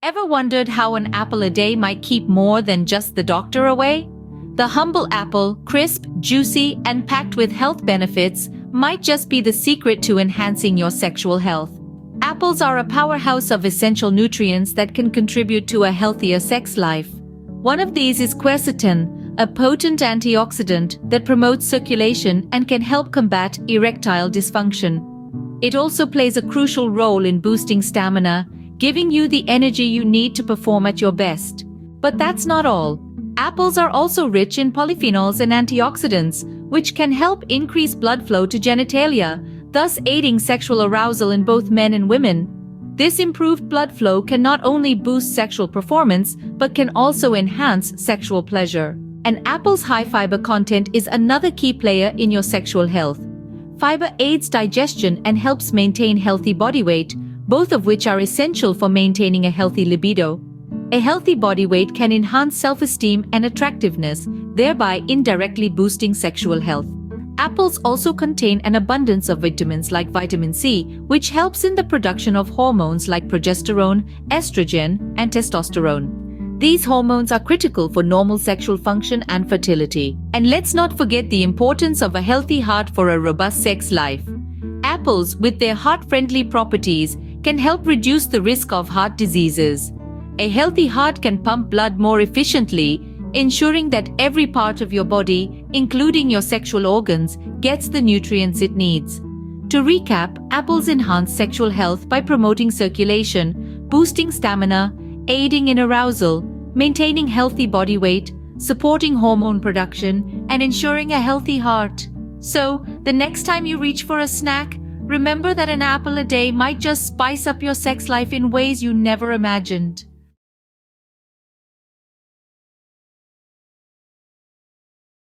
Ever wondered how an apple a day might keep more than just the doctor away? The humble apple, crisp, juicy, and packed with health benefits, might just be the secret to enhancing your sexual health. Apples are a powerhouse of essential nutrients that can contribute to a healthier sex life. One of these is quercetin, a potent antioxidant that promotes circulation and can help combat erectile dysfunction. It also plays a crucial role in boosting stamina, giving you the energy you need to perform at your best. But that's not all. Apples are also rich in polyphenols and antioxidants, which can help increase blood flow to genitalia, thus aiding sexual arousal in both men and women. This improved blood flow can not only boost sexual performance, but can also enhance sexual pleasure. An apple's high fiber content is another key player in your sexual health. Fiber aids digestion and helps maintain healthy body weight, both of which are essential for maintaining a healthy libido. A healthy body weight can enhance self-esteem and attractiveness, thereby indirectly boosting sexual health. Apples also contain an abundance of vitamins like vitamin C, which helps in the production of hormones like progesterone, estrogen, and testosterone. These hormones are critical for normal sexual function and fertility. And let's not forget the importance of a healthy heart for a robust sex life. Apples, with their heart-friendly properties, can help reduce the risk of heart diseases. A healthy heart can pump blood more efficiently, ensuring that every part of your body, including your sexual organs, gets the nutrients it needs. To recap, apples enhance sexual health by promoting circulation, boosting stamina, aiding in arousal, maintaining healthy body weight, supporting hormone production, and ensuring a healthy heart. So, the next time you reach for a snack, remember that an apple a day might just spice up your sex life in ways you never imagined.